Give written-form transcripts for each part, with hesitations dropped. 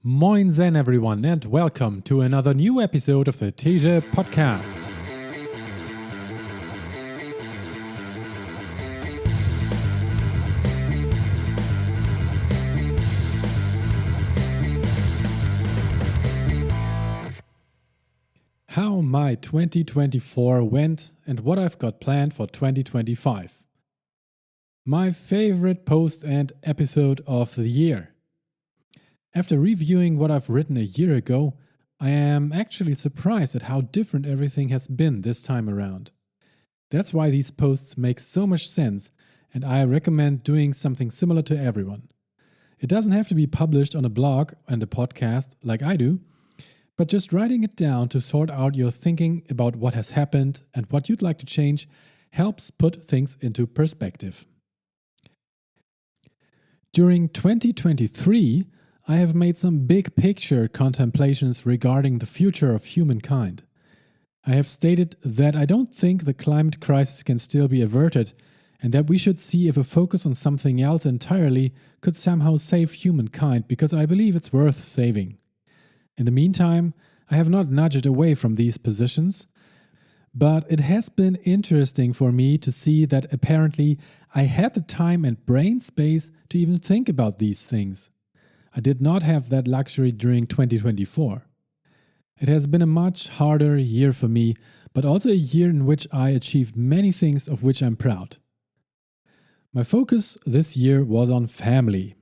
Moin Zen everyone and welcome to another new episode of the Teja Podcast. How my 2024 went and what I've got planned for 2025. My favorite post and episode of the year. After reviewing what I've written a year ago, I am actually surprised at how different everything has been this time around. That's why these posts make so much sense, and I recommend doing something similar to everyone. It doesn't have to be published on a blog and a podcast like I do, but just writing it down to sort out your thinking about what has happened and what you'd like to change helps put things into perspective. During 2023, I have made some big picture contemplations regarding the future of humankind. I have stated that I don't think the climate crisis can still be averted and that we should see if a focus on something else entirely could somehow save humankind because I believe it's worth saving. In the meantime, I have not nudged away from these positions, but it has been interesting for me to see that apparently I had the time and brain space to even think about these things. I did not have that luxury during 2024. It has been a much harder year for me, but also a year in which I achieved many things of which I'm proud. My focus this year was on family.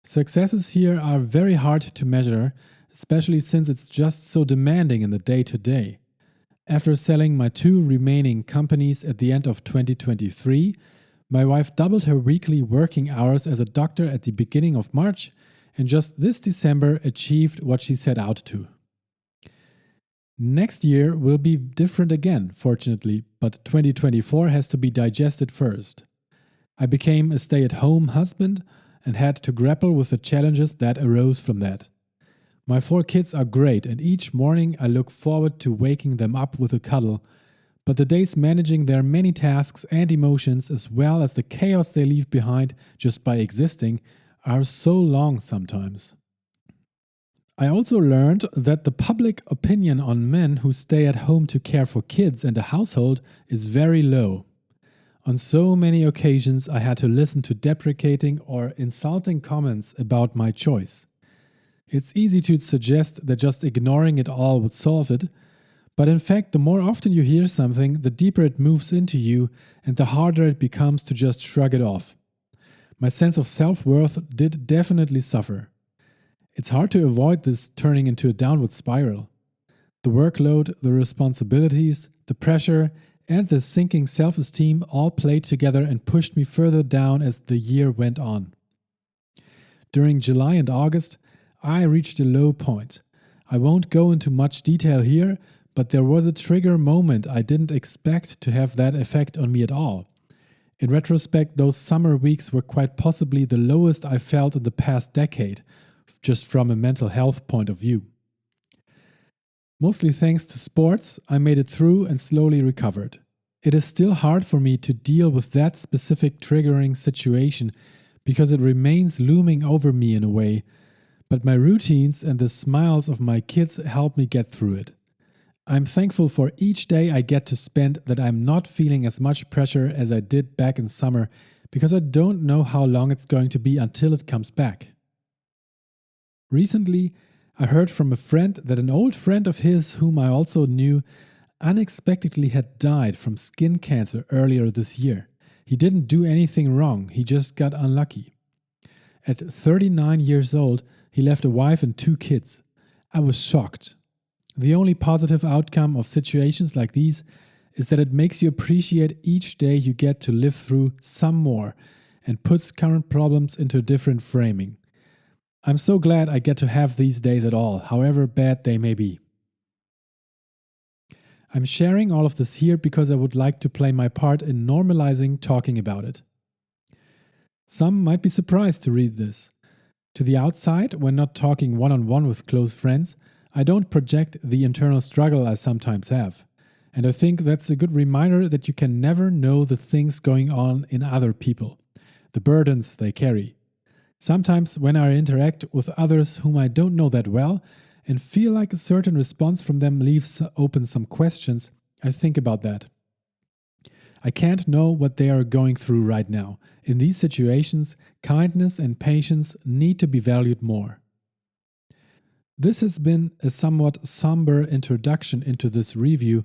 Successes here are very hard to measure, especially since it's just so demanding in the day-to-day. After selling my 2 remaining companies at the end of 2023, my wife doubled her weekly working hours as a doctor at the beginning of March and just this December achieved what she set out to. Next year will be different again, fortunately, but 2024 has to be digested first. I became a stay-at-home husband and had to grapple with the challenges that arose from that. My 4 kids are great and each morning I look forward to waking them up with a cuddle, but the days managing their many tasks and emotions as well as the chaos they leave behind just by existing are so long sometimes. I also learned that the public opinion on men who stay at home to care for kids and a household is very low. On so many occasions I had to listen to deprecating or insulting comments about my choice. It's easy to suggest that just ignoring it all would solve it, but in fact, the more often you hear something, the deeper it moves into you and the harder it becomes to just shrug it off. My sense of self-worth did definitely suffer. It's hard to avoid this turning into a downward spiral. The workload, the responsibilities, the pressure, and the sinking self-esteem all played together and pushed me further down as the year went on. During July and August, I reached a low point. I won't go into much detail here, but there was a trigger moment I didn't expect to have that effect on me at all. In retrospect, those summer weeks were quite possibly the lowest I felt in the past decade, just from a mental health point of view. Mostly thanks to sports, I made it through and slowly recovered. It is still hard for me to deal with that specific triggering situation because it remains looming over me in a way, but my routines and the smiles of my kids help me get through it. I'm thankful for each day I get to spend that I'm not feeling as much pressure as I did back in summer because I don't know how long it's going to be until it comes back. Recently, I heard from a friend that an old friend of his whom I also knew unexpectedly had died from skin cancer earlier this year. He didn't do anything wrong, he just got unlucky. At 39 years old, he left a wife and 2 kids. I was shocked. The only positive outcome of situations like these is that it makes you appreciate each day you get to live through some more and puts current problems into a different framing. I'm so glad I get to have these days at all, however bad they may be. I'm sharing all of this here because I would like to play my part in normalizing talking about it. Some might be surprised to read this. To the outside, when not talking one-on-one with close friends, I don't project the internal struggle I sometimes have. And I think that's a good reminder that you can never know the things going on in other people, the burdens they carry. Sometimes when I interact with others whom I don't know that well and feel like a certain response from them leaves open some questions, I think about that. I can't know what they are going through right now. In these situations, kindness and patience need to be valued more. This has been a somewhat somber introduction into this review,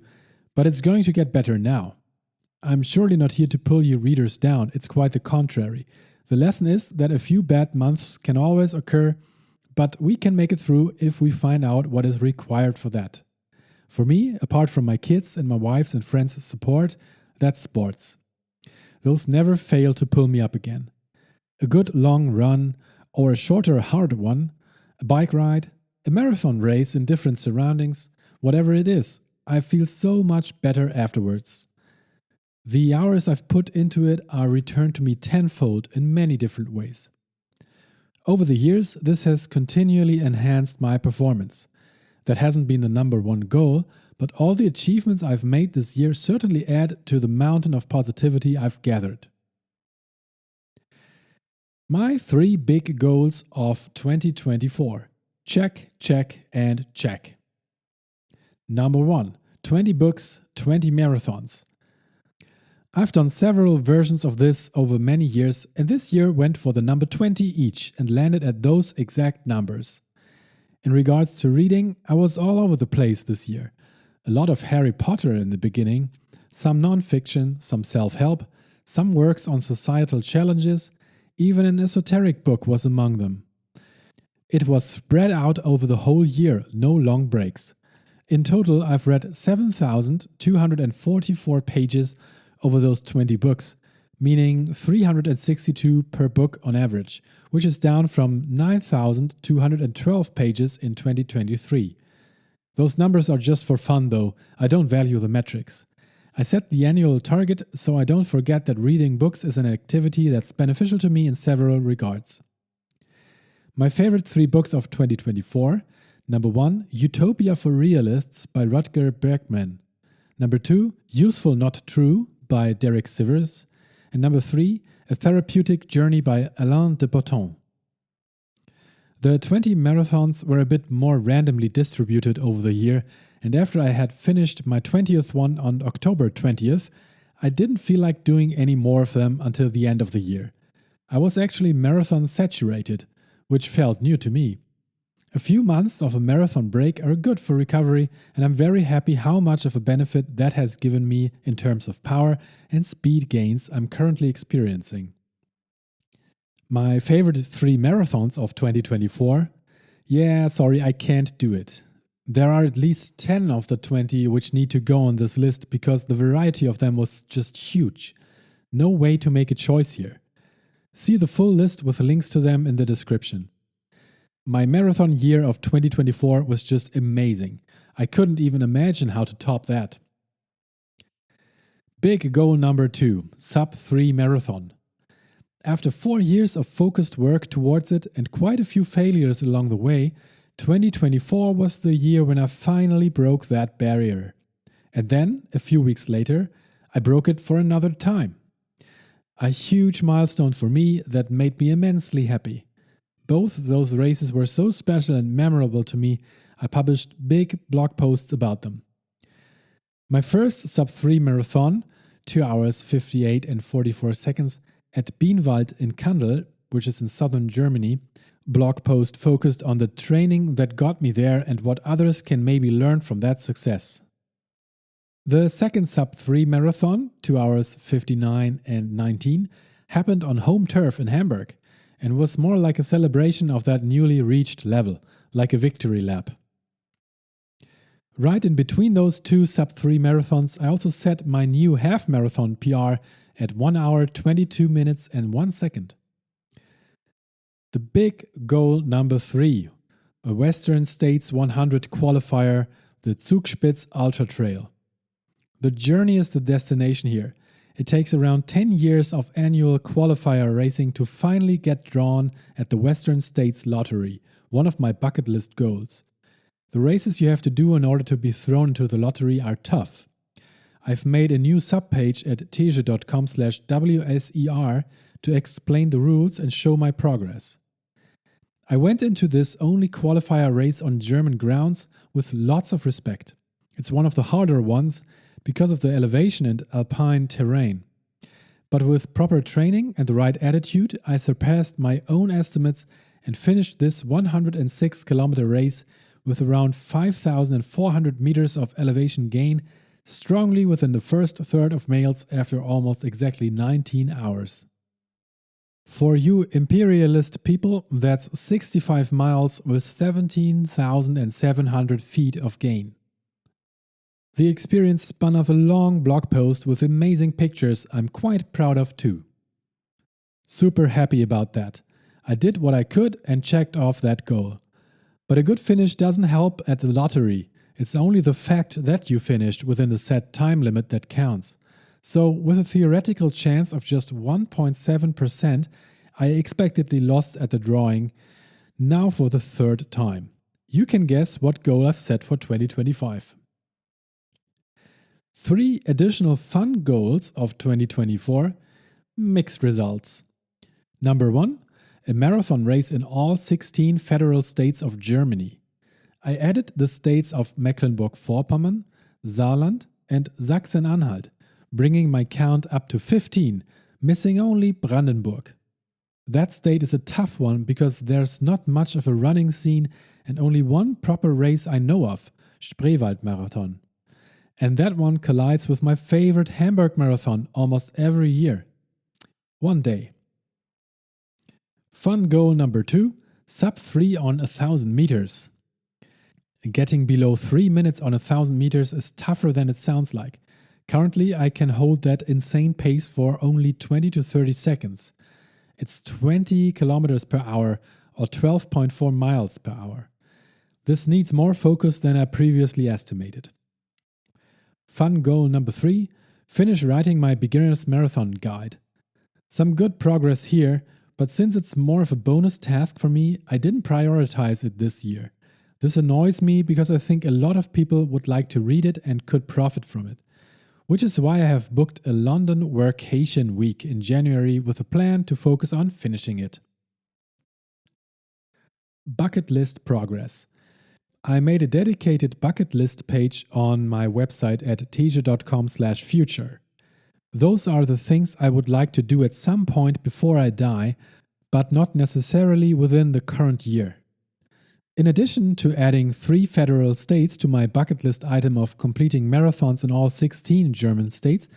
but it's going to get better now. I'm surely not here to pull you readers down, it's quite the contrary. The lesson is that a few bad months can always occur, but we can make it through if we find out what is required for that. For me, apart from my kids and my wife's and friends' support, that's sports. Those never fail to pull me up again. A good long run, or a shorter hard one, a bike ride, a marathon race in different surroundings, whatever it is, I feel so much better afterwards. The hours I've put into it are returned to me tenfold in many different ways. Over the years, this has continually enhanced my performance. That hasn't been the number one goal, but all the achievements I've made this year certainly add to the mountain of positivity I've gathered. My 3 big goals of 2024. Check, check, and check. Number 1. 20 books, 20 marathons. I've done several versions of this over many years, and this year went for the number 20 each and landed at those exact numbers. In regards to reading, I was all over the place this year. A lot of Harry Potter in the beginning, some non-fiction, some self-help, some works on societal challenges, even an esoteric book was among them. It was spread out over the whole year, no long breaks. In total, I've read 7,244 pages over those 20 books, meaning 362 per book on average, which is down from 9,212 pages in 2023. Those numbers are just for fun though, I don't value the metrics. I set the annual target so I don't forget that reading books is an activity that's beneficial to me in several regards. My favorite 3 books of 2024: number 1, Utopia for Realists by Rutger Bregman. Number 2, Useful Not True by Derek Sivers. And number 3, A Therapeutic Journey by Alain de Botton. The 20 marathons were a bit more randomly distributed over the year, and after I had finished my 20th one on October 20th, I didn't feel like doing any more of them until the end of the year. I was actually marathon saturated, which felt new to me. A few months of a marathon break are good for recovery, and I'm very happy how much of a benefit that has given me in terms of power and speed gains I'm currently experiencing. My favorite 3 marathons of 2024? I can't do it. There are at least 10 of the 20 which need to go on this list because the variety of them was just huge. No way to make a choice here. See the full list with links to them in the description. My marathon year of 2024 was just amazing. I couldn't even imagine how to top that. Big goal number 2, sub 3 marathon. After 4 years of focused work towards it and quite a few failures along the way, 2024 was the year when I finally broke that barrier. And then, a few weeks later, I broke it for another time. A huge milestone for me that made me immensely happy. Both those races were so special and memorable to me, I published big blog posts about them. My first sub 3 marathon, 2 hours 58 and 44 seconds, at Bienwald in Kandel, which is in southern Germany, blog post focused on the training that got me there and what others can maybe learn from that success. The second sub 3 marathon, 2 hours 59 and 19, happened on home turf in Hamburg and was more like a celebration of that newly reached level, like a victory lap. Right in between those 2 sub 3 marathons, I also set my new half marathon PR at 1 hour 22 minutes and 1 second. The big goal number 3, a Western States 100 qualifier, the Zugspitze Ultra Trail. The journey is the destination here. It takes around 10 years of annual qualifier racing to finally get drawn at the Western States Lottery, one of my bucket list goals. The races you have to do in order to be thrown into the lottery are tough. I've made a new subpage at teje.com/WSER to explain the rules and show my progress. I went into this only qualifier race on German grounds with lots of respect. It's one of the harder ones because of the elevation and alpine terrain. But with proper training and the right attitude, I surpassed my own estimates and finished this 106-kilometer race with around 5,400 meters of elevation gain, strongly within the first third of males after almost exactly 19 hours. For you imperialist people, that's 65 miles with 17,700 feet of gain. The experience spun off a long blog post with amazing pictures I'm quite proud of too. Super happy about that. I did what I could and checked off that goal. But a good finish doesn't help at the lottery. It's only the fact that you finished within the set time limit that counts. So, with a theoretical chance of just 1.7%, I expectedly lost at the drawing, now for the third time. You can guess what goal I've set for 2025. 3 additional fun goals of 2024, mixed results. Number 1, a marathon race in all 16 federal states of Germany. I added the states of Mecklenburg-Vorpommern, Saarland, and Sachsen-Anhalt, bringing my count up to 15, missing only Brandenburg. That state is a tough one because there's not much of a running scene and only one proper race I know of, Spreewald Marathon. And that one collides with my favorite Hamburg Marathon almost every year. One day. Fun goal number 2, sub 3 on 1,000 meters. Getting below 3 minutes on 1,000 meters is tougher than it sounds like. Currently, I can hold that insane pace for only 20 to 30 seconds. It's 20 kilometers per hour or 12.4 miles per hour. This needs more focus than I previously estimated. Fun goal number 3, finish writing my beginner's marathon guide. Some good progress here, but since it's more of a bonus task for me, I didn't prioritize it this year. This annoys me because I think a lot of people would like to read it and could profit from it. Which is why I have booked a London workation week in January with a plan to focus on finishing it. Bucket list progress. I made a dedicated bucket list page on my website at teesche.com/future. Those are the things I would like to do at some point before I die, but not necessarily within the current year. In addition to adding 3 federal states to my bucket list item of completing marathons in all 16 German states,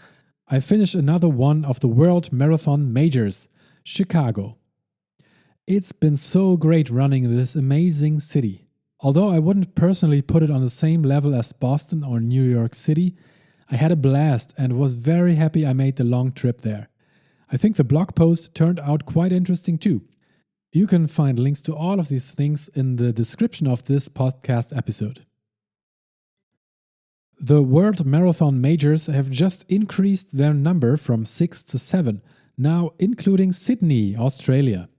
I finished another one of the World Marathon Majors, Chicago. It's been so great running in this amazing city. Although I wouldn't personally put it on the same level as Boston or New York City, I had a blast and was very happy I made the long trip there. I think the blog post turned out quite interesting too. You can find links to all of these things in the description of this podcast episode. The World Marathon Majors have just increased their number from 6 to 7, now including Sydney, Australia,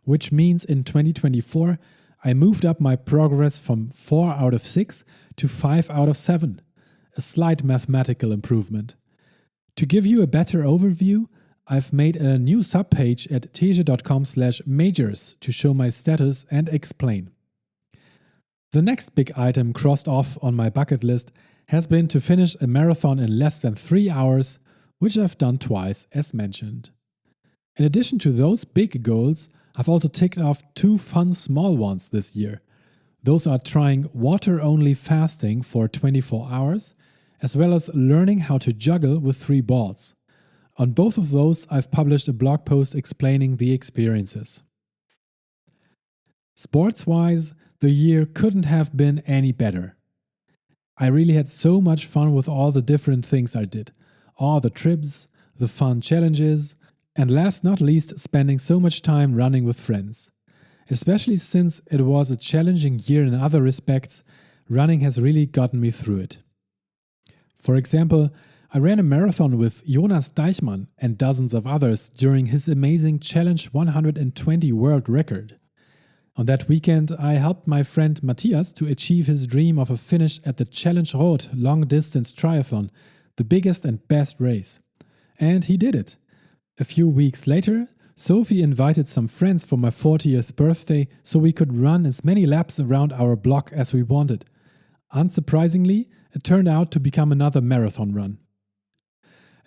which means in 2024 I moved up my progress from 4 out of 6 to 5 out of 7, a slight mathematical improvement. To give you a better overview, I've made a new subpage at teesche.com/majors to show my status and explain. The next big item crossed off on my bucket list has been to finish a marathon in less than 3 hours, which I've done twice as mentioned. In addition to those big goals, I've also ticked off 2 fun small ones this year. Those are trying water-only fasting for 24 hours, as well as learning how to juggle with 3 balls. On both of those, I've published a blog post explaining the experiences. Sports-wise, the year couldn't have been any better. I really had so much fun with all the different things I did. All the trips, the fun challenges, and last not least, spending so much time running with friends. Especially since it was a challenging year in other respects, running has really gotten me through it. For example, I ran a marathon with Jonas Deichmann and dozens of others during his amazing Challenge 120 world record. On that weekend, I helped my friend Matthias to achieve his dream of a finish at the Challenge Roth long-distance triathlon, the biggest and best race. And he did it. A few weeks later, Sophie invited some friends for my 40th birthday so we could run as many laps around our block as we wanted. Unsurprisingly, it turned out to become another marathon run.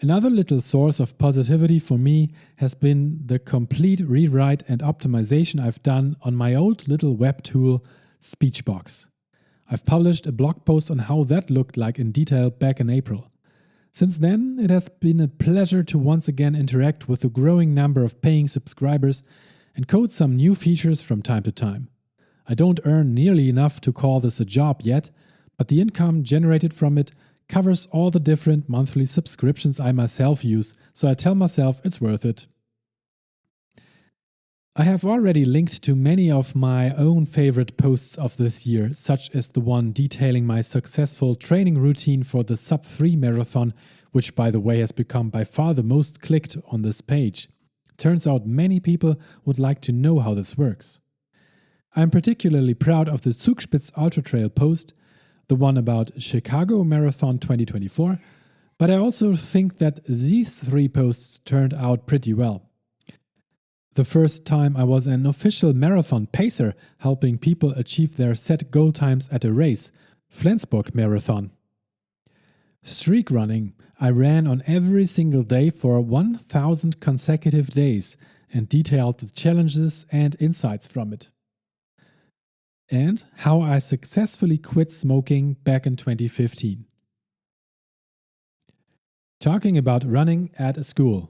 Another little source of positivity for me has been the complete rewrite and optimization I've done on my old little web tool, Speechbox. I've published a blog post on how that looked like in detail back in April. Since then, it has been a pleasure to once again interact with the growing number of paying subscribers and code some new features from time to time. I don't earn nearly enough to call this a job yet, but the income generated from it covers all the different monthly subscriptions I myself use, so I tell myself it's worth it. I have already linked to many of my own favorite posts of this year, such as the one detailing my successful training routine for the Sub-3 marathon, which by the way has become by far the most clicked on this page. Turns out many people would like to know how this works. I'm particularly proud of the Zugspitz Ultra Trail post, the one about Chicago Marathon 2024, but I also think that these 3 posts turned out pretty well. The first time I was an official marathon pacer helping people achieve their set goal times at a race, Flensburg Marathon. Streak running, I ran on every single day for 1,000 consecutive days and detailed the challenges and insights from it. And how I successfully quit smoking back in 2015. Talking about running at a school.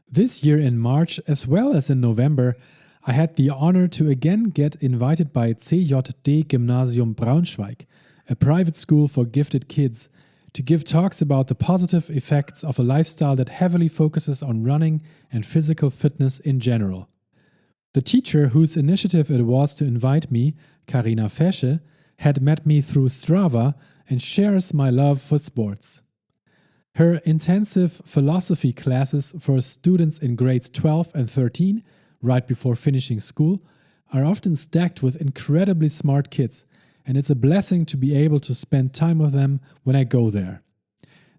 This year in March, as well as in November, I had the honor to again get invited by CJD Gymnasium Braunschweig, a private school for gifted kids, to give talks about the positive effects of a lifestyle that heavily focuses on running and physical fitness in general. The teacher whose initiative it was to invite me, Karina Fesche, had met me through Strava and shares my love for sports. Her intensive philosophy classes for students in grades 12 and 13, right before finishing school, are often stacked with incredibly smart kids, and it's a blessing to be able to spend time with them when I go there.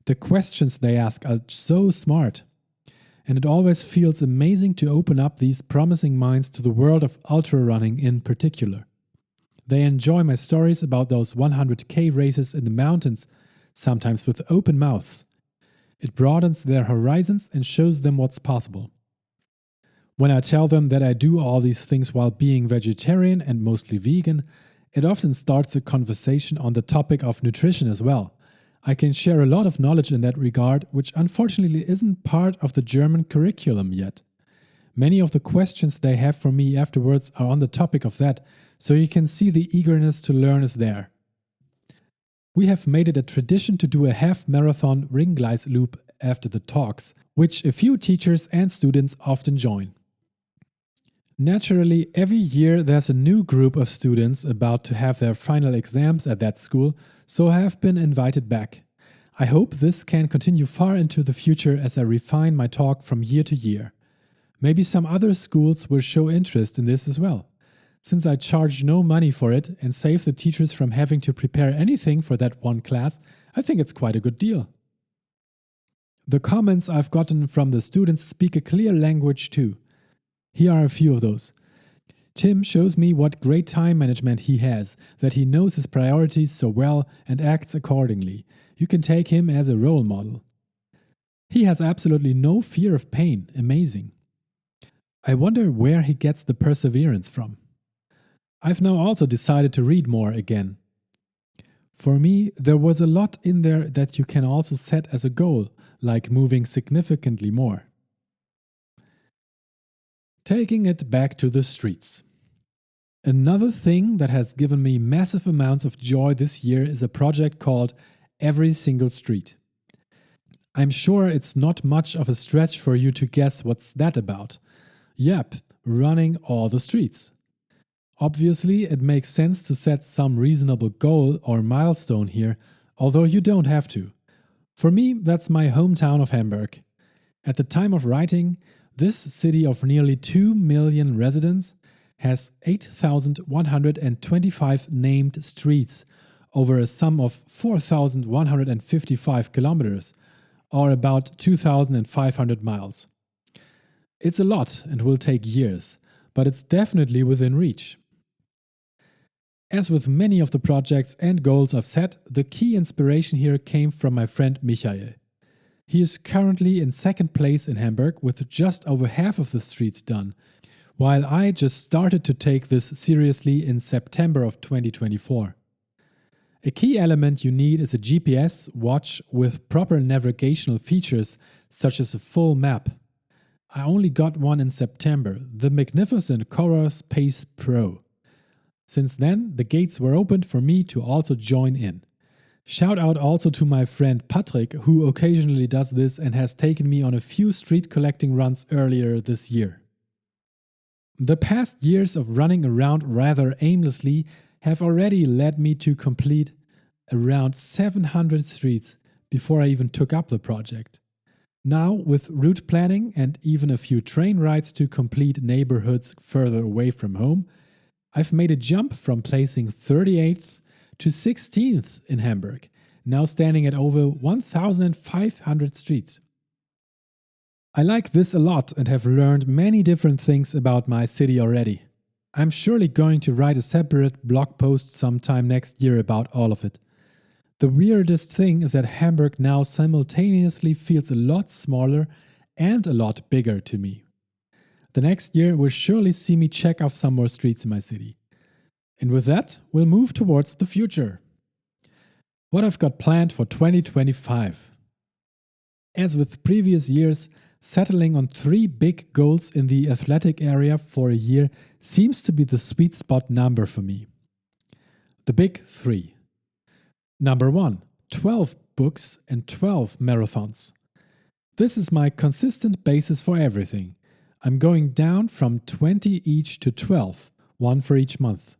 The questions they ask are so smart. And it always feels amazing to open up these promising minds to the world of ultra running in particular. They enjoy my stories about those 100k races in the mountains, sometimes with open mouths. It broadens their horizons and shows them what's possible. When I tell them that I do all these things while being vegetarian and mostly vegan, it often starts a conversation on the topic of nutrition as well. I can share a lot of knowledge in that regard, which unfortunately isn't part of the German curriculum yet. Many of the questions they have for me afterwards are on the topic of that, so you can see the eagerness to learn is there. We have made it a tradition to do a half-marathon Ringgleis loop after the talks, which a few teachers and students often join. Naturally, every year there's a new group of students about to have their final exams at that school, so I have been invited back. I hope this can continue far into the future as I refine my talk from year to year. Maybe some other schools will show interest in this as well. Since I charge no money for it and save the teachers from having to prepare anything for that one class, I think it's quite a good deal. The comments I've gotten from the students speak a clear language too. Here are a few of those. Tim shows me what great time management he has, that he knows his priorities so well and acts accordingly. You can take him as a role model. He has absolutely no fear of pain. Amazing. I wonder where he gets the perseverance from. I've now also decided to read more again. For me, there was a lot in there that you can also set as a goal, like moving significantly more. Taking it back to the streets. Another thing that has given me massive amounts of joy this year is a project called Every Single Street. I'm sure it's not much of a stretch for you to guess what's that about. Yep, running all the streets. Obviously, it makes sense to set some reasonable goal or milestone here, although you don't have to. For me, that's my hometown of Hamburg. At the time of writing, this city of nearly 2 million residents has 8,125 named streets over a sum of 4,155 kilometers, or about 2,500 miles. It's a lot and will take years, but it's definitely within reach. As with many of the projects and goals I've set, the key inspiration here came from my friend Michael. He is currently in second place in Hamburg with just over half of the streets done, while I just started to take this seriously in September of 2024. A key element you need is a GPS watch with proper navigational features such as a full map. I only got one in September, the magnificent Coros Pace Pro. Since then, the gates were opened for me to also join in. Shout out also to my friend Patrick, who occasionally does this and has taken me on a few street collecting runs earlier this year. The past years of running around rather aimlessly have already led me to complete around 700 streets before I even took up the project. Now, with route planning and even a few train rides to complete neighborhoods further away from home, I've made a jump from placing 38th to 16th in Hamburg, now standing at over 1,500 streets. I like this a lot and have learned many different things about my city already. I'm surely going to write a separate blog post sometime next year about all of it. The weirdest thing is that Hamburg now simultaneously feels a lot smaller and a lot bigger to me. The next year will surely see me check off some more streets in my city. And with that, we'll move towards the future. What I've got planned for 2025. As with previous years, settling on 3 big goals in the athletic area for a year seems to be the sweet spot number for me. The big 3. Number 1, 12 books and 12 marathons. This is my consistent basis for everything. I'm going down from 20 each to 12, one for each month.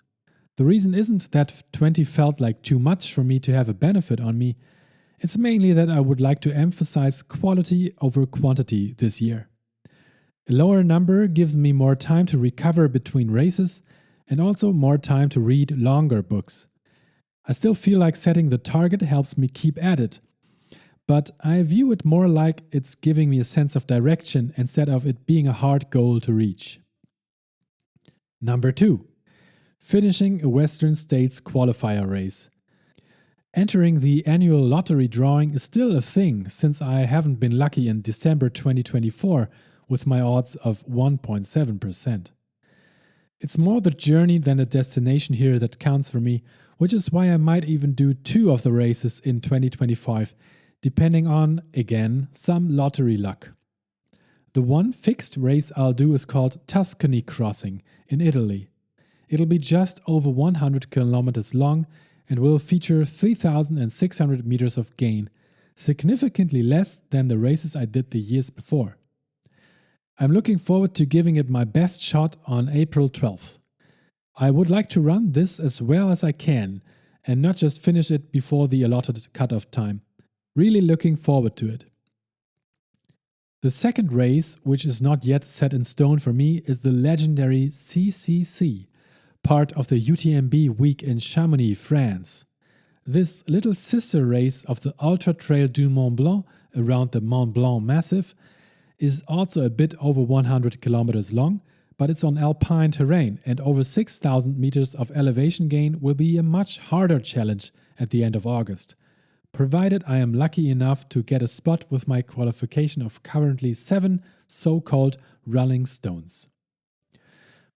The reason isn't that 20 felt like too much for me to have a benefit on me. It's mainly that I would like to emphasize quality over quantity this year. A lower number gives me more time to recover between races and also more time to read longer books. I still feel like setting the target helps me keep at it, but I view it more like it's giving me a sense of direction instead of it being a hard goal to reach. Number 2. Finishing a Western States qualifier race. Entering the annual lottery drawing is still a thing since I haven't been lucky in December 2024 with my odds of 1.7%. It's more the journey than the destination here that counts for me, which is why I might even do 2 of the races in 2025, depending on, again, some lottery luck. The one fixed race I'll do is called Tuscany Crossing in Italy. It'll be just over 100 kilometers long and will feature 3,600 meters of gain, significantly less than the races I did the years before. I'm looking forward to giving it my best shot on April 12th. I would like to run this as well as I can and not just finish it before the allotted cutoff time. Really looking forward to it. The second race, which is not yet set in stone for me, is the legendary CCC, part of the UTMB week in Chamonix, France. This little sister race of the Ultra Trail du Mont Blanc around the Mont Blanc Massif is also a bit over 100 kilometers long, but it's on alpine terrain and over 6,000 meters of elevation gain will be a much harder challenge at the end of August, provided I am lucky enough to get a spot with my qualification of currently 7 so-called Rolling Stones.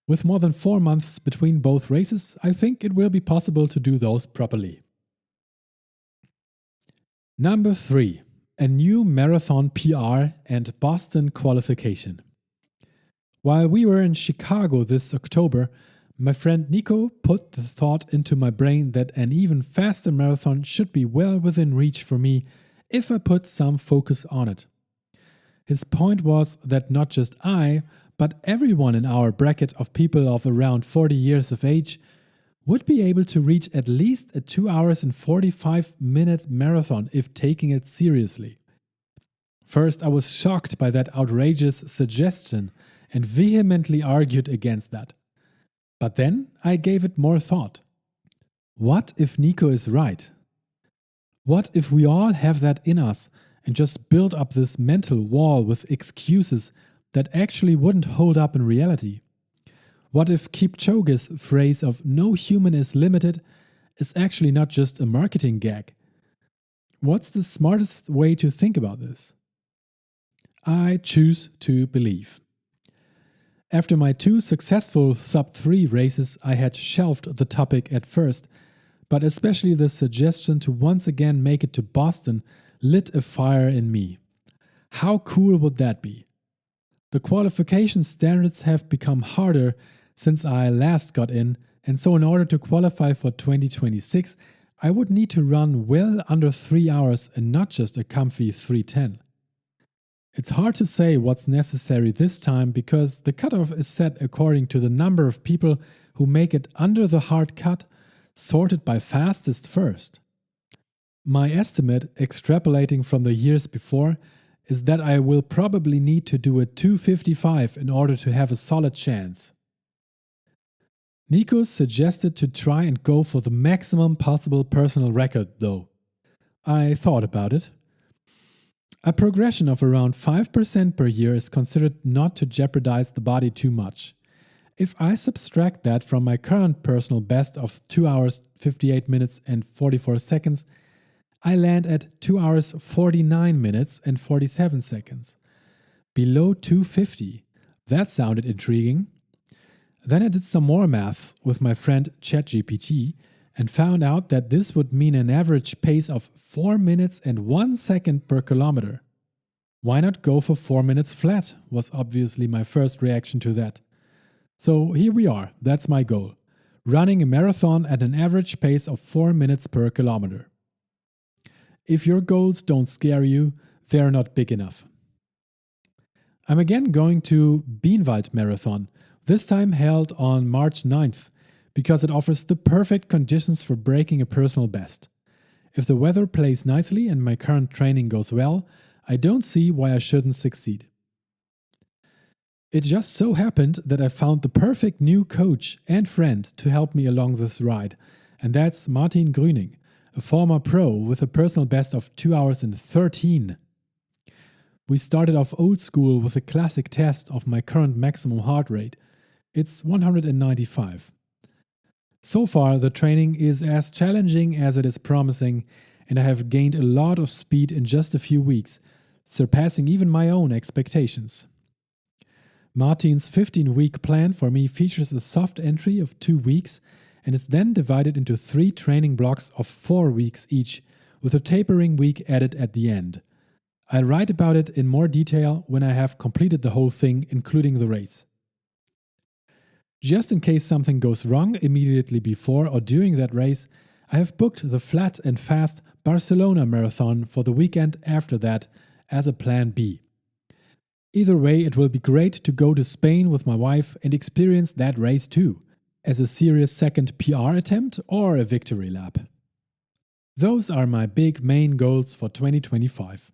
With more than 4 months between both races, I think it will be possible to do those properly. Number 3. A new marathon PR and Boston qualification. While we were in Chicago this October, my friend Nico put the thought into my brain that an even faster marathon should be well within reach for me if I put some focus on it. His point was that not just I, but everyone in our bracket of people of around 40 years of age would be able to reach at least a 2 hours and 45-minute marathon if taking it seriously. First, I was shocked by that outrageous suggestion and vehemently argued against that. But then I gave it more thought. What if Nico is right? What if we all have that in us and just build up this mental wall with excuses that actually wouldn't hold up in reality? What if Kipchoge's phrase of "no human is limited" is actually not just a marketing gag? What's the smartest way to think about this? I choose to believe. After my 2 successful sub-3 races, I had shelved the topic at first, but especially the suggestion to once again make it to Boston lit a fire in me. How cool would that be? The qualification standards have become harder since I last got in, and so in order to qualify for 2026, I would need to run well under 3 hours and not just a comfy 3:10. It's hard to say what's necessary this time because the cutoff is set according to the number of people who make it under the hard cut, sorted by fastest first. My estimate, extrapolating from the years before, is that I will probably need to do a 2:55 in order to have a solid chance. Nico suggested to try and go for the maximum possible personal record, though. I thought about it. A progression of around 5% per year is considered not to jeopardize the body too much. If I subtract that from my current personal best of 2 hours 58 minutes and 44 seconds, I land at 2 hours 49 minutes and 47 seconds. Below 250. That sounded intriguing. Then I did some more maths with my friend ChatGPT and found out that this would mean an average pace of 4 minutes and 1 second per kilometer. Why not go for 4 minutes flat, was obviously my first reaction to that. So here we are, that's my goal. Running a marathon at an average pace of 4 minutes per kilometer. If your goals don't scare you, they're not big enough. I'm again going to Bienwald Marathon, this time held on March 9th, because it offers the perfect conditions for breaking a personal best. If the weather plays nicely and my current training goes well, I don't see why I shouldn't succeed. It just so happened that I found the perfect new coach and friend to help me along this ride, and that's Martin Grüning, a former pro with a personal best of 2 hours and 13. We started off old school with a classic test of my current maximum heart rate. It's 195. So far, the training is as challenging as it is promising, and I have gained a lot of speed in just a few weeks, surpassing even my own expectations. Martin's 15-week plan for me features a soft entry of 2 weeks and is then divided into 3 training blocks of 4 weeks each, with a tapering week added at the end. I'll write about it in more detail when I have completed the whole thing, including the race. Just in case something goes wrong immediately before or during that race, I have booked the flat and fast Barcelona Marathon for the weekend after that as a plan B. Either way, it will be great to go to Spain with my wife and experience that race too, as a serious second PR attempt or a victory lap. Those are my big main goals for 2025.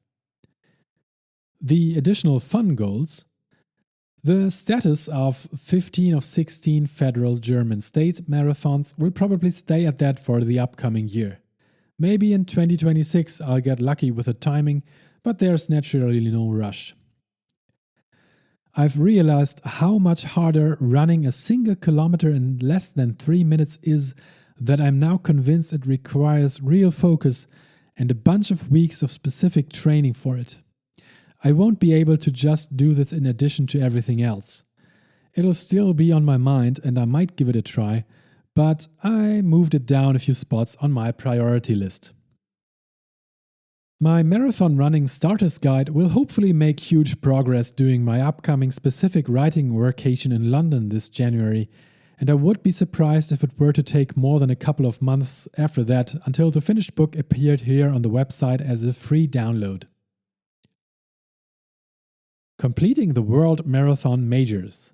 The additional fun goals: the status of 15 of 16 federal German state marathons will probably stay at that for the upcoming year. Maybe in 2026 I'll get lucky with the timing, but there's naturally no rush. I've realized how much harder running a single kilometer in less than 3 minutes is, that I'm now convinced it requires real focus and a bunch of weeks of specific training for it. I won't be able to just do this in addition to everything else. It'll still be on my mind and I might give it a try, but I moved it down a few spots on my priority list. My marathon running starter's guide will hopefully make huge progress during my upcoming specific writing workation in London this January, and I would be surprised if it were to take more than a couple of months after that until the finished book appeared here on the website as a free download. Completing the World Marathon Majors.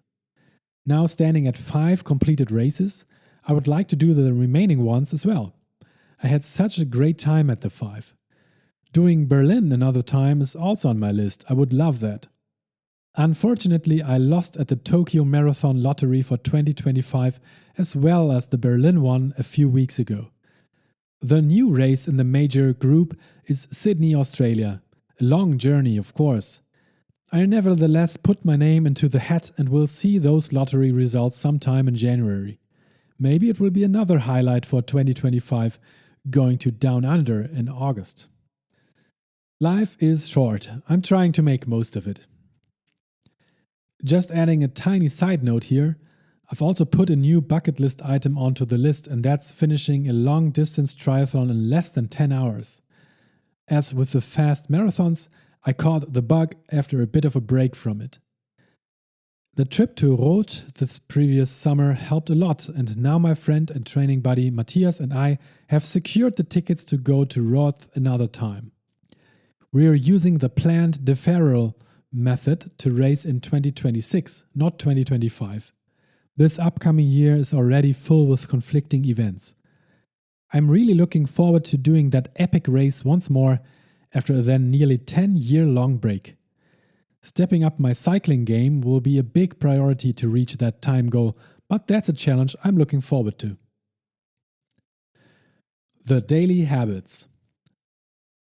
Now standing at 5 completed races, I would like to do the remaining ones as well. I had such a great time at the 5. Doing Berlin another time is also on my list. I would love that. Unfortunately, I lost at the Tokyo Marathon Lottery for 2025 as well as the Berlin one a few weeks ago. The new race in the major group is Sydney, Australia. A long journey, of course. I nevertheless put my name into the hat and will see those lottery results sometime in January. Maybe it will be another highlight for 2025, going to Down Under in August. Life is short. I'm trying to make most of it. Just adding a tiny side note here, I've also put a new bucket list item onto the list, and that's finishing a long distance triathlon in less than 10 hours. As with the fast marathons, I caught the bug after a bit of a break from it. The trip to Roth this previous summer helped a lot, and now my friend and training buddy Matthias and I have secured the tickets to go to Roth another time. We are using the planned deferral method to race in 2026, not 2025. This upcoming year is already full with conflicting events. I'm really looking forward to doing that epic race once more after a then nearly 10-year-long break. Stepping up my cycling game will be a big priority to reach that time goal, but that's a challenge I'm looking forward to. The daily habits.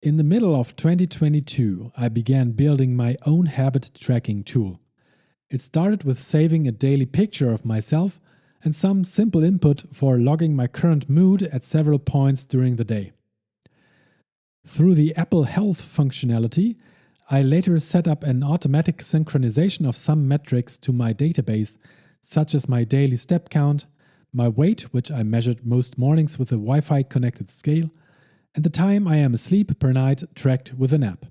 In the middle of 2022, I began building my own habit tracking tool. It started with saving a daily picture of myself and some simple input for logging my current mood at several points during the day. Through the Apple Health functionality, I later set up an automatic synchronization of some metrics to my database, such as my daily step count, my weight, which I measured most mornings with a Wi-Fi connected scale, and the time I am asleep per night tracked with an app.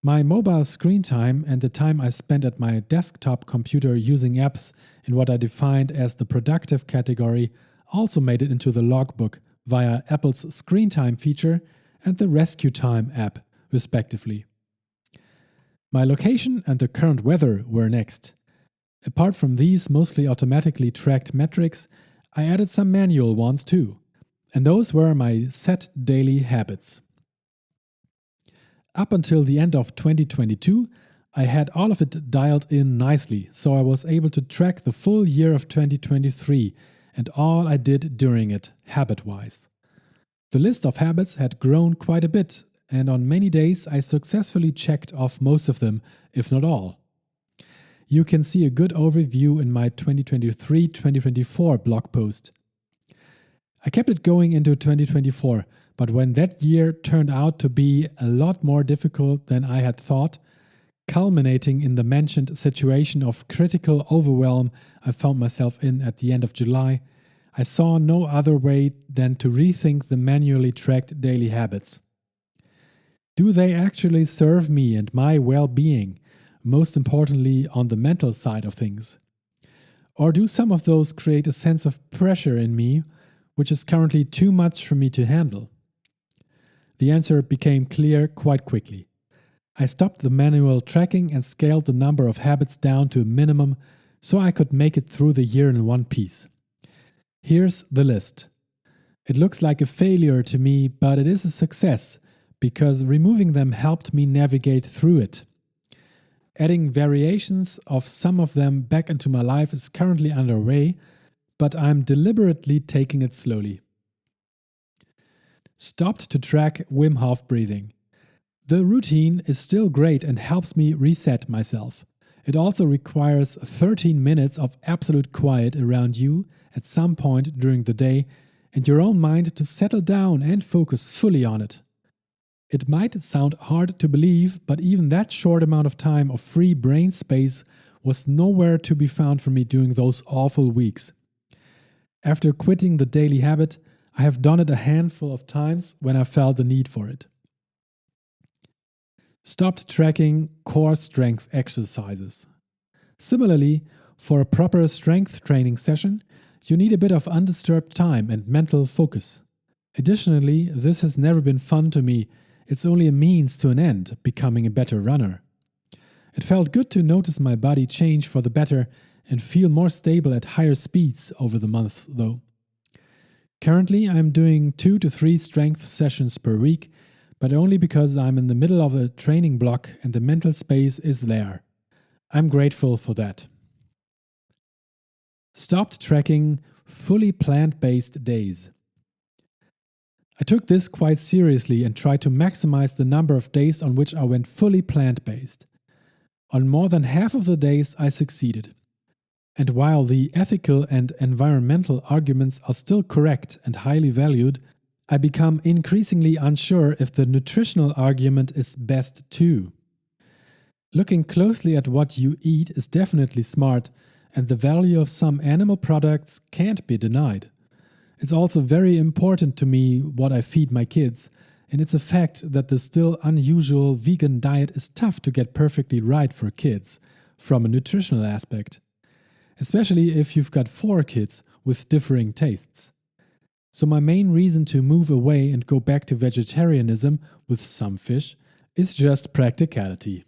My mobile screen time and the time I spent at my desktop computer using apps in what I defined as the productive category also made it into the logbook via Apple's Screen Time feature and the Rescue Time app, respectively. My location and the current weather were next. Apart from these mostly automatically tracked metrics, I added some manual ones too, and those were my set daily habits. Up until the end of 2022, I had all of it dialed in nicely, so I was able to track the full year of 2023 and all I did during it, habit-wise. The list of habits had grown quite a bit, and on many days I successfully checked off most of them, if not all. You can see a good overview in my 2023-2024 blog post. I kept it going into 2024, but when that year turned out to be a lot more difficult than I had thought, culminating in the mentioned situation of critical overwhelm I found myself in at the end of July, I saw no other way than to rethink the manually tracked daily habits. Do they actually serve me and my well-being, most importantly on the mental side of things? Or do some of those create a sense of pressure in me, which is currently too much for me to handle? The answer became clear quite quickly. I stopped the manual tracking and scaled the number of habits down to a minimum so I could make it through the year in one piece. Here's the list. It looks like a failure to me, but it is a success because removing them helped me navigate through it. Adding variations of some of them back into my life is currently underway, but I'm deliberately taking it slowly. Stopped to track Wim Hof breathing. The routine is still great and helps me reset myself. It also requires 13 minutes of absolute quiet around you at some point during the day and your own mind to settle down and focus fully on it. It might sound hard to believe, but even that short amount of time of free brain space was nowhere to be found for me during those awful weeks. After quitting the daily habit, I have done it a handful of times when I felt the need for it. Stopped tracking core strength exercises. Similarly, for a proper strength training session, you need a bit of undisturbed time and mental focus. Additionally, this has never been fun to me. It's only a means to an end, becoming a better runner. It felt good to notice my body change for the better and feel more stable at higher speeds over the months, though. Currently, I'm doing 2 to 3 strength sessions per week, but only because I'm in the middle of a training block and the mental space is there. I'm grateful for that. Stopped tracking fully plant-based days. I took this quite seriously and tried to maximize the number of days on which I went fully plant-based. On more than half of the days, I succeeded. And while the ethical and environmental arguments are still correct and highly valued, I become increasingly unsure if the nutritional argument is best too. Looking closely at what you eat is definitely smart, and the value of some animal products can't be denied. It's also very important to me what I feed my kids, and it's a fact that the still unusual vegan diet is tough to get perfectly right for kids, from a nutritional aspect. Especially if you've got 4 kids with differing tastes. So my main reason to move away and go back to vegetarianism with some fish is just practicality.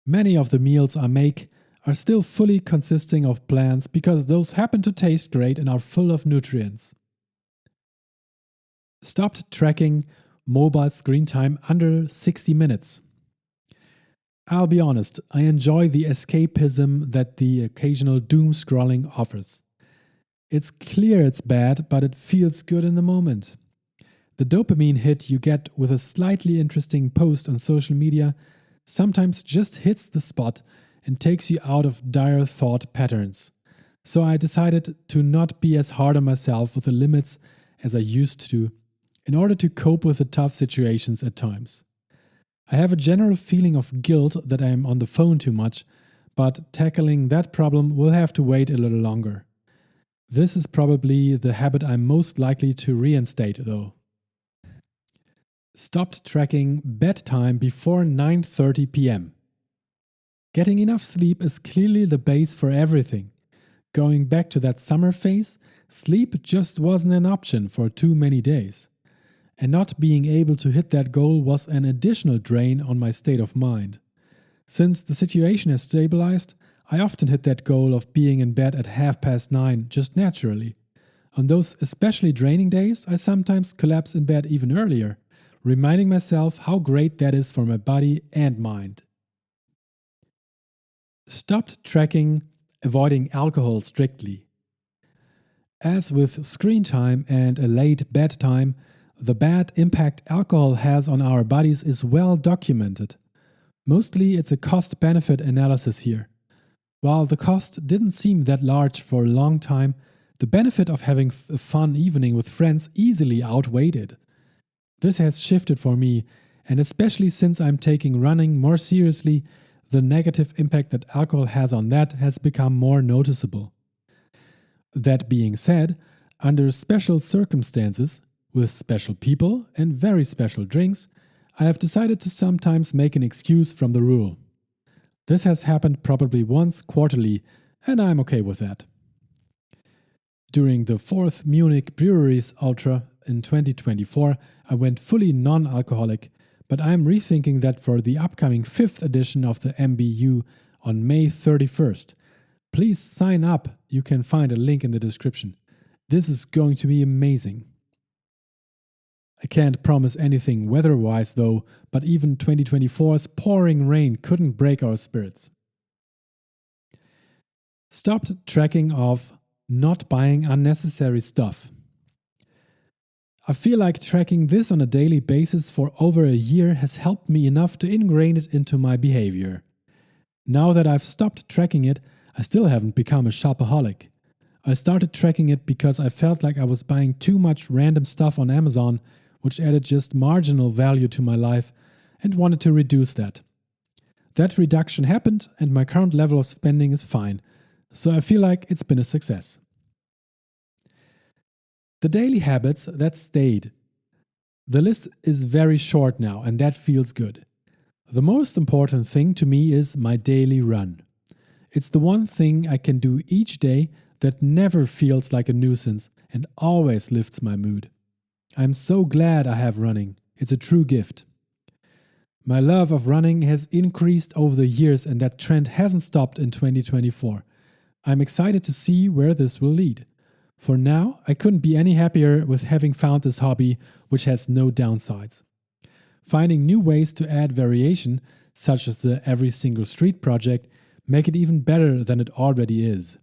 Many of the meals I make are still fully consisting of plants because those happen to taste great and are full of nutrients. Stopped tracking mobile screen time under 60 minutes. I'll be honest, I enjoy the escapism that the occasional doom scrolling offers. It's clear it's bad, but it feels good in the moment. The dopamine hit you get with a slightly interesting post on social media sometimes just hits the spot and takes you out of dire thought patterns. So I decided to not be as hard on myself with the limits as I used to, in order to cope with the tough situations at times. I have a general feeling of guilt that I am on the phone too much, but tackling that problem will have to wait a little longer. This is probably the habit I'm most likely to reinstate, though. Stopped tracking bedtime before 9:30 p.m. Getting enough sleep is clearly the base for everything. Going back to that summer phase, sleep just wasn't an option for too many days. And not being able to hit that goal was an additional drain on my state of mind. Since the situation has stabilized, I often hit that goal of being in bed at 9:30 just naturally. On those especially draining days, I sometimes collapse in bed even earlier, reminding myself how great that is for my body and mind. Stopped tracking avoiding alcohol strictly. As with screen time and a late bedtime, the bad impact alcohol has on our bodies is well documented. Mostly it's a cost-benefit analysis here. While the cost didn't seem that large for a long time, the benefit of having a fun evening with friends easily outweighed it. This has shifted for me, and especially since I'm taking running more seriously, the negative impact that alcohol has on that has become more noticeable. That being said, under special circumstances, with special people and very special drinks, I have decided to sometimes make an excuse from the rule. This has happened probably once quarterly, and I'm okay with that. During the 4th Munich Breweries Ultra in 2024, I went fully non-alcoholic, but I'm rethinking that for the upcoming 5th edition of the MBU on May 31st. Please sign up, you can find a link in the description. This is going to be amazing. I can't promise anything weather-wise though, but even 2024's pouring rain couldn't break our spirits. Stopped tracking of not buying unnecessary stuff. I feel like tracking this on a daily basis for over a year has helped me enough to ingrain it into my behavior. Now that I've stopped tracking it, I still haven't become a shopaholic. I started tracking it because I felt like I was buying too much random stuff on Amazon, which added just marginal value to my life, and wanted to reduce that. That reduction happened, and my current level of spending is fine, so I feel like it's been a success. The daily habits that stayed. The list is very short now, and that feels good. The most important thing to me is my daily run. It's the one thing I can do each day that never feels like a nuisance and always lifts my mood. I'm so glad I have running. It's a true gift. My love of running has increased over the years, and that trend hasn't stopped in 2024. I'm excited to see where this will lead. For now, I couldn't be any happier with having found this hobby, which has no downsides. Finding new ways to add variation, such as the Every Single Street project, make it even better than it already is.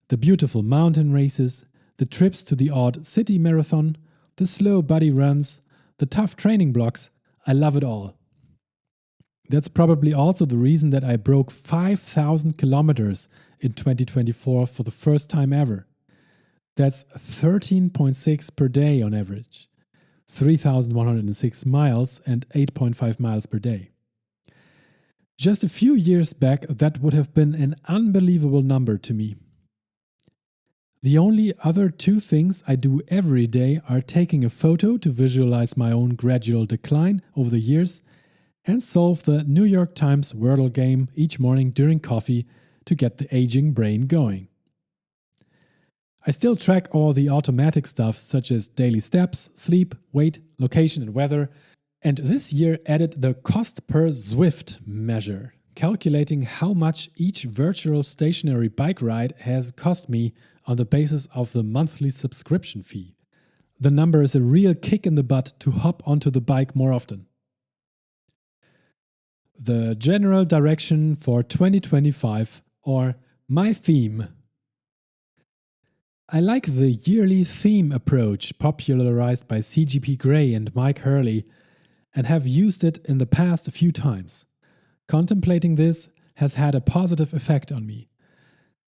The beautiful mountain races, the trips to the odd city marathon, the slow buddy runs, the tough training blocks, I love it all. That's probably also the reason that I broke 5,000 kilometers in 2024 for the first time ever. That's 13.6 per day on average, 3,106 miles and 8.5 miles per day. Just a few years back, that would have been an unbelievable number to me. The only other two things I do every day are taking a photo to visualize my own gradual decline over the years and solve the New York Times Wordle game each morning during coffee to get the aging brain going. I still track all the automatic stuff such as daily steps, sleep, weight, location and weather, and this year added the cost per Zwift measure, calculating how much each virtual stationary bike ride has cost me on the basis of the monthly subscription fee. The number is a real kick in the butt to hop onto the bike more often. The general direction for 2025, or my theme. I like the yearly theme approach popularized by CGP Grey and Mike Hurley and have used it in the past a few times. Contemplating this has had a positive effect on me.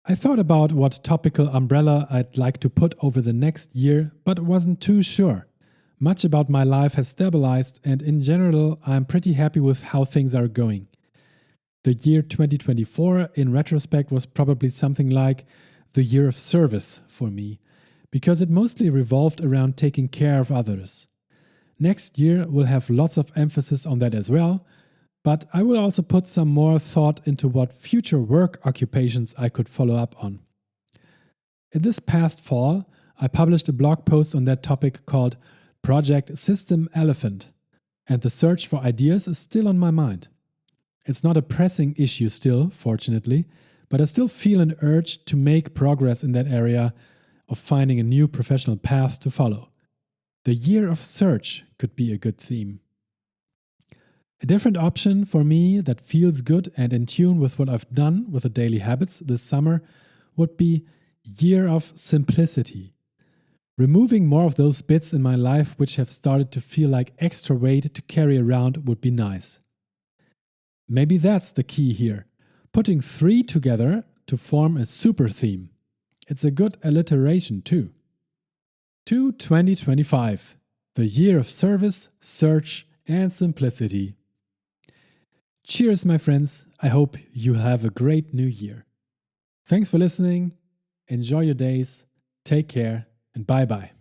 I thought about what topical umbrella I'd like to put over the next year, but wasn't too sure. Much about my life has stabilized, and in general, I'm pretty happy with how things are going. The year 2024, in retrospect, was probably something like the year of service for me, because it mostly revolved around taking care of others. Next year will have lots of emphasis on that as well, but I will also put some more thought into what future work occupations I could follow up on. In this past fall, I published a blog post on that topic called Project System Elephant, and the search for ideas is still on my mind. It's not a pressing issue still, fortunately, but I still feel an urge to make progress in that area of finding a new professional path to follow. The year of search could be a good theme. A different option for me that feels good and in tune with what I've done with the daily habits this summer would be year of simplicity. Removing more of those bits in my life which have started to feel like extra weight to carry around would be nice. Maybe that's the key here, putting 3 together to form a super theme. It's a good alliteration too. To 2025, the year of service, search, and simplicity. Cheers, my friends. I hope you have a great new year. Thanks for listening. Enjoy your days. Take care and bye-bye.